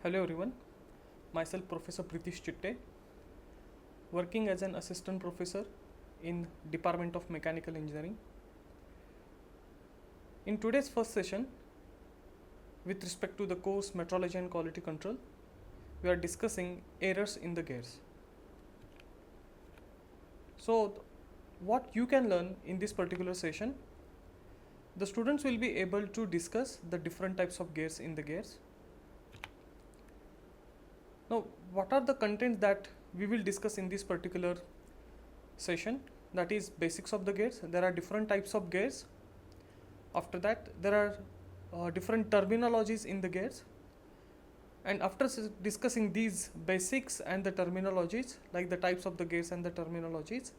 Hello everyone, myself Professor Pritish Chitte, working as an assistant professor in Department of Mechanical Engineering. In today's first session, with respect to the course Metrology and Quality Control, we are discussing errors in the gears. So, what you can learn in this particular session, the students will be able to discuss the different types of gears in the gears. Now, what are the contents that we will discuss in this particular session? That is basics of the gears. There are different types of gears. After that, there are different terminologies in the gears. And after discussing these basics and the terminologies, like the types of the gears and the terminologies,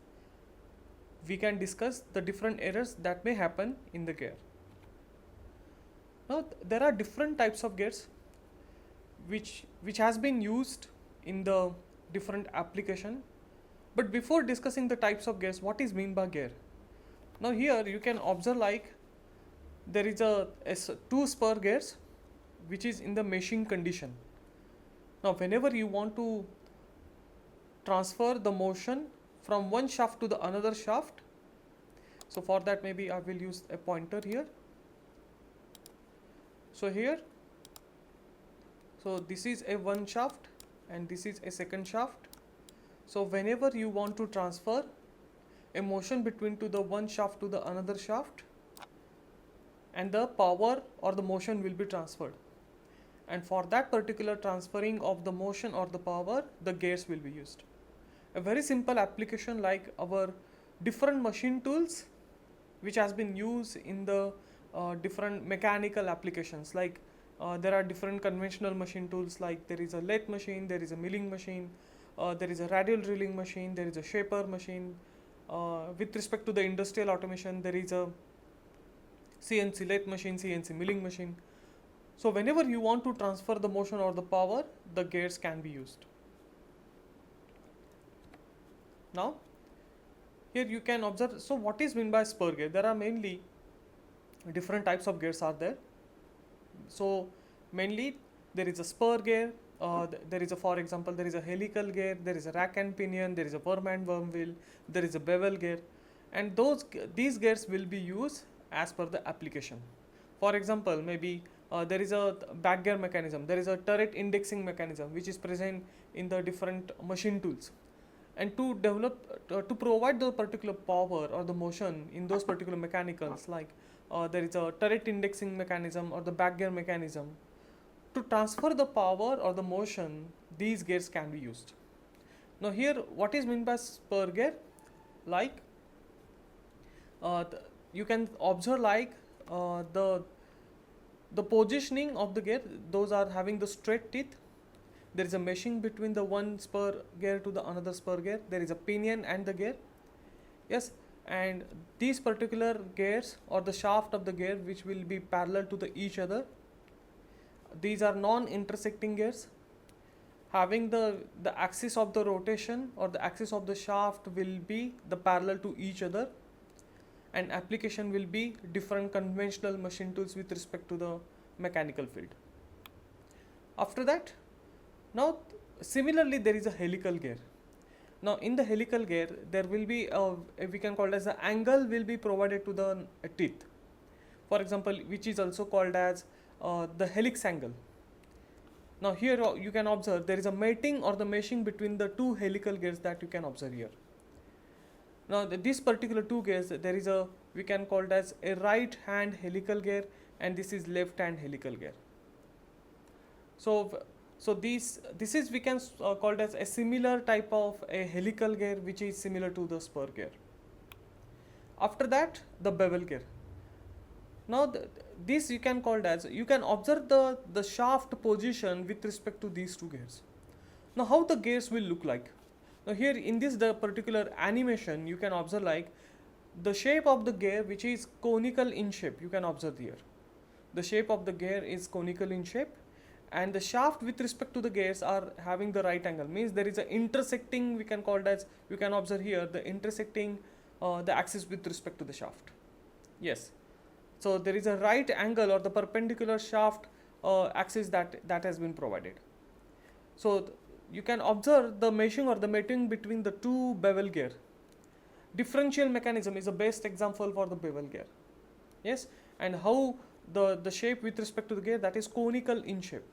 we can discuss the different errors that may happen in the gear. Now, there are different types of gears which has been used in the different application. But before discussing the types of gears, what is mean by gear? Now here you can observe like there is two spur gears which is in the meshing condition. Now whenever you want to transfer the motion from one shaft to the another shaft, so for that maybe I will use a pointer here. So here, so this is a one shaft and this is a second shaft. So whenever you want to transfer a motion between to the one shaft to the another shaft, and the power or the motion will be transferred, and for that particular transferring of the motion or the power, the gears will be used. A very simple application like our different machine tools which has been used in the different mechanical applications, like there are different conventional machine tools, like there is a lathe machine, there is a milling machine, there is a radial drilling machine, there is a shaper machine. With respect to the industrial automation, there is a CNC lathe machine, CNC milling machine. So whenever you want to transfer the motion or the power, the gears can be used. Now here you can observe, so what is meant by spur gear? There are mainly different types of gears are there. So mainly there is a spur gear, there is a, for example, there is a helical gear, there is a rack and pinion, there is a worm and worm wheel, there is a bevel gear, and these gears will be used as per the application. For example, maybe there is a back gear mechanism, there is a turret indexing mechanism which is present in the different machine tools, and to develop to provide the particular power or the motion in those particular mechanicals, like there is a turret indexing mechanism or the back gear mechanism. To transfer the power or the motion, these gears can be used. Now here, what is meant by spur gear? Like you can observe like the positioning of the gear, those are having the straight teeth. There is a meshing between the one spur gear to the another spur gear. There is a pinion and the gear. Yes, and these particular gears or the shaft of the gear which will be parallel to each other. These are non-intersecting gears. Having the axis of the rotation or the axis of the shaft will be the parallel to each other, and application will be different conventional machine tools with respect to the mechanical field. After that, now similarly there is a helical gear. Now in the helical gear there will be we can call it as the angle will be provided to the teeth, for example, which is also called as the helix angle. Now here you can observe there is a mating or the meshing between the two helical gears that you can observe here. Now this particular two gears, there is a, we can call it as a right hand helical gear, and this is left hand helical gear. So this is, we can call it as a similar type of a helical gear which is similar to the spur gear. After that, the bevel gear. Now this you can call it as, you can observe the shaft position with respect to these two gears. Now how the gears will look like? Now here in this the particular animation you can observe like the shape of the gear which is conical in shape. You can observe here the shape of the gear is conical in shape, and the shaft with respect to the gears are having the right angle, means there is a intersecting, we can call it as, you can observe here the intersecting the axis with respect to the shaft. Yes, so there is a right angle or the perpendicular shaft axis that has been provided. So you can observe the meshing or the mating between the two bevel gear. Differential mechanism is the best example for the bevel gear. Yes, and how the shape with respect to the gear, that is conical in shape,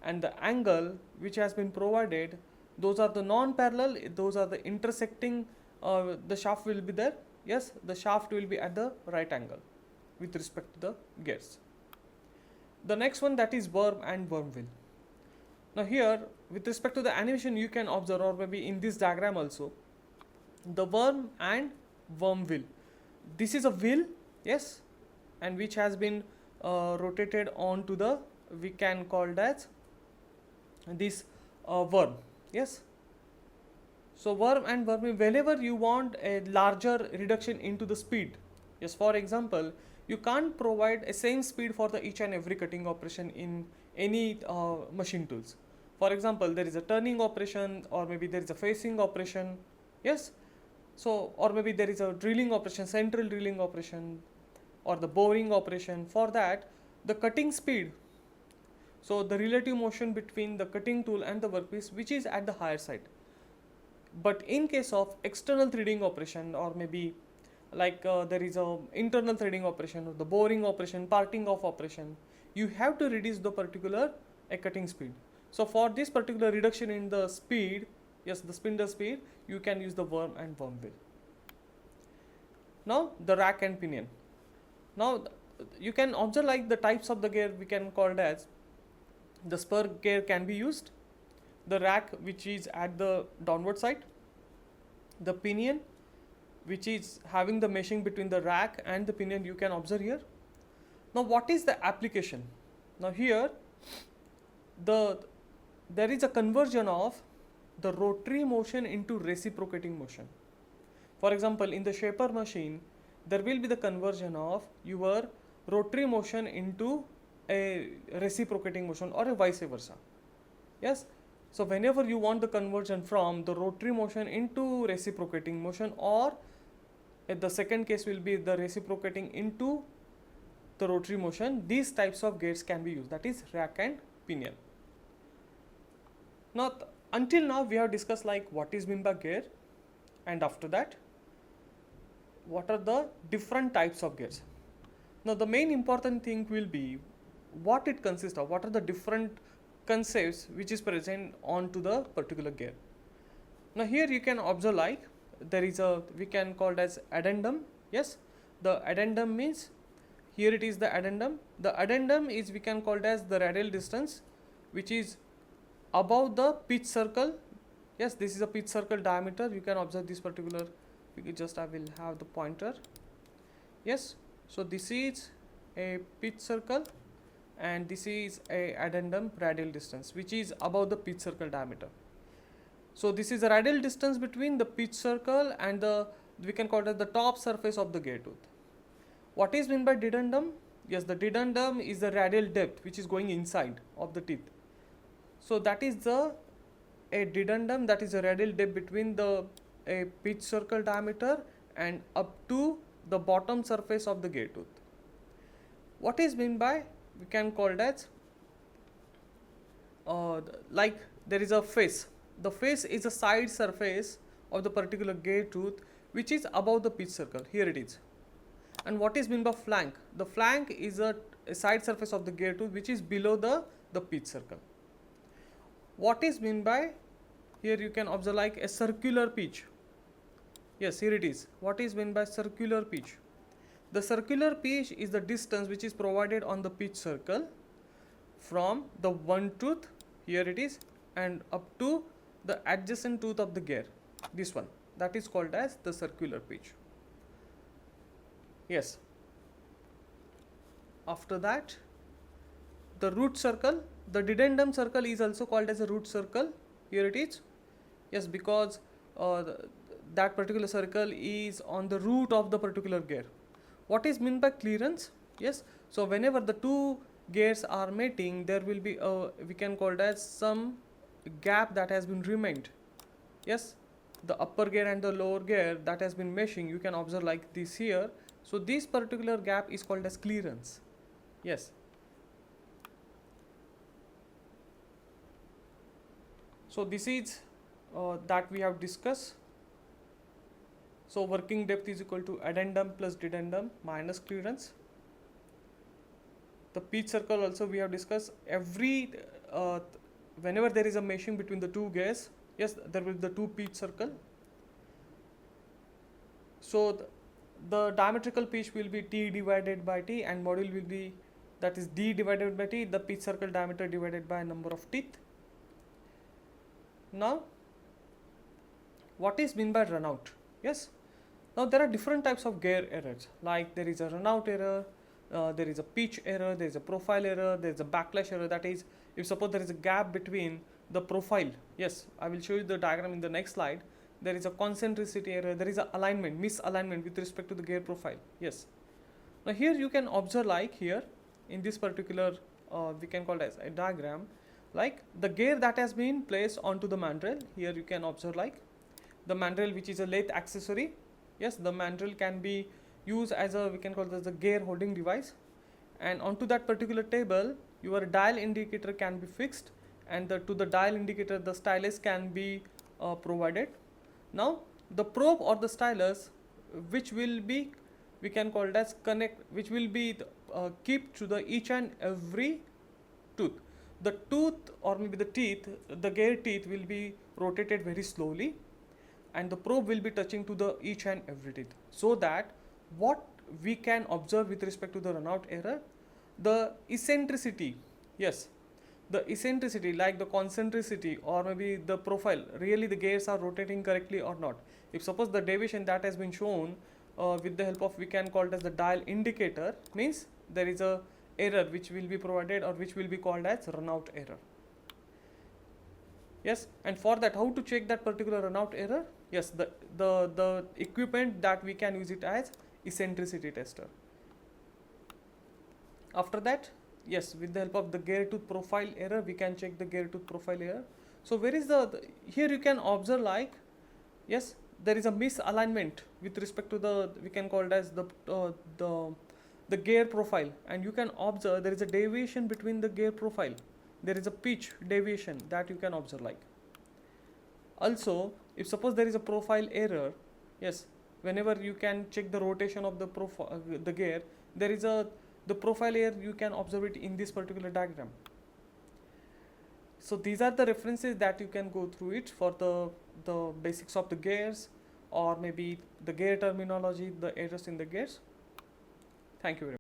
and the angle which has been provided, those are the non-parallel, those are the intersecting, the shaft will be there. Yes, the shaft will be at the right angle with respect to the gears. The next one, that is worm and worm wheel. Now here with respect to the animation, you can observe, or maybe in this diagram also, the worm and worm wheel. This is a wheel, yes, and which has been rotated onto the, we can call that this worm. Yes, so worm and worm wheel, whenever you want a larger reduction into the speed, yes, for example, you can't provide a same speed for the each and every cutting operation in any machine tools. For example, there is a turning operation, or maybe there is a facing operation. Yes, so or maybe there is a drilling operation, central drilling operation, or the boring operation. For that, the cutting speed, so the relative motion between the cutting tool and the workpiece, which is at the higher side. But in case of external threading operation, or maybe like there is a internal threading operation, or the boring operation, parting off operation, you have to reduce the particular cutting speed. So for this particular reduction in the speed, yes, the spindle speed, you can use the worm and worm wheel. Now the rack and pinion. Now you can observe like the types of the gear, we can call it as the spur gear can be used, the rack which is at the downward side, the pinion which is having the meshing between the rack and the pinion, you can observe here. Now what is the application? Now here there is a conversion of the rotary motion into reciprocating motion. For example, in the shaper machine, there will be the conversion of your rotary motion into a reciprocating motion, or a vice versa. Yes, so whenever you want the conversion from the rotary motion into reciprocating motion, or the second case will be the reciprocating into the rotary motion, these types of gears can be used, that is rack and pinion. Now until now we have discussed like what is meant by gear, and after that what are the different types of gears. Now the main important thing will be what it consists of, what are the different concepts which is present onto the particular gear. Now here you can observe like there is a, we can call it as addendum. Yes, the addendum means, here it is the addendum. The addendum is, we can call it as the radial distance which is above the pitch circle. Yes, this is a pitch circle diameter. You can observe this particular, just I will have the pointer. Yes, so this is a pitch circle and this is a addendum radial distance which is above the pitch circle diameter. So this is the radial distance between the pitch circle and the, we can call it as the top surface of the gear tooth. What is meant by dedendum? Yes, the dedendum is the radial depth which is going inside of the teeth. So that is the a dedendum, that is a radial depth between the a pitch circle diameter and up to the bottom surface of the gear tooth. What is meant by, we can call it as like there is a face. The face is a side surface of the particular gear tooth which is above the pitch circle. Here it is. And what is meant by flank? The flank is a side surface of the gear tooth which is below the pitch circle. What is meant by, here you can observe like a circular pitch. Yes, here it is. What is meant by circular pitch? The circular pitch is the distance which is provided on the pitch circle from the one tooth, here it is, and up to the adjacent tooth of the gear, this one, that is called as the circular pitch. Yes. After that, the root circle, the dedendum circle is also called as a root circle. Here it is. Yes, because that particular circle is on the root of the particular gear. What is meant by clearance? Yes, so whenever the two gears are mating, there will be a, we can call it as some gap that has been remained. Yes, the upper gear and the lower gear that has been meshing, you can observe like this here. So this particular gap is called as clearance. Yes. So this is that we have discussed. So working depth is equal to addendum plus dedendum minus clearance. The pitch circle also we have discussed. Every whenever there is a meshing between the two gears, yes, there will be the two pitch circle. So the diametrical pitch will be T divided by T, and module will be, that is D divided by T, the pitch circle diameter divided by number of teeth. Now what is mean by runout? Yes, now there are different types of gear errors, like there is a runout error, there is a pitch error, there is a profile error, there is a backlash error. That is, if suppose there is a gap between the profile, yes, I will show you the diagram in the next slide. There is a concentricity error, there is a alignment, misalignment with respect to the gear profile. Yes, now here you can observe, like here in this particular we can call it as a diagram, like the gear that has been placed onto the mandrel. Here you can observe, like the mandrel, which is a lathe accessory. Yes, the mandrel can be used as a, we can call this the gear holding device, and onto that particular table your dial indicator can be fixed, and to the dial indicator the stylus can be provided. Now the probe or the stylus, which will be, we can call it as connect, which will be keep to the each and every tooth. The tooth, or maybe the teeth, the gear teeth will be rotated very slowly, and the probe will be touching to the each and every teeth, so that what we can observe with respect to the runout error, the eccentricity, yes, the eccentricity, like the concentricity or maybe the profile, really the gears are rotating correctly or not. If suppose the deviation that has been shown with the help of, we can call it as the dial indicator, means there is a error which will be provided, or which will be called as runout error. Yes, and for that, how to check that particular runout error? Yes, the equipment that we can use it as eccentricity tester. After that, yes, with the help of the gear tooth profile error, we can check the gear tooth profile error. So where is the here you can observe, like, yes, there is a misalignment with respect to the, we can call it as the gear profile, and you can observe there is a deviation between the gear profile. There is a pitch deviation that you can observe, like. Also, if suppose there is a profile error, yes, whenever you can check the rotation of the profile, the gear, there is a, the profile error, you can observe it in this particular diagram. So these are the references that you can go through it for the basics of the gears, or maybe the gear terminology, the errors in the gears. Thank you very much.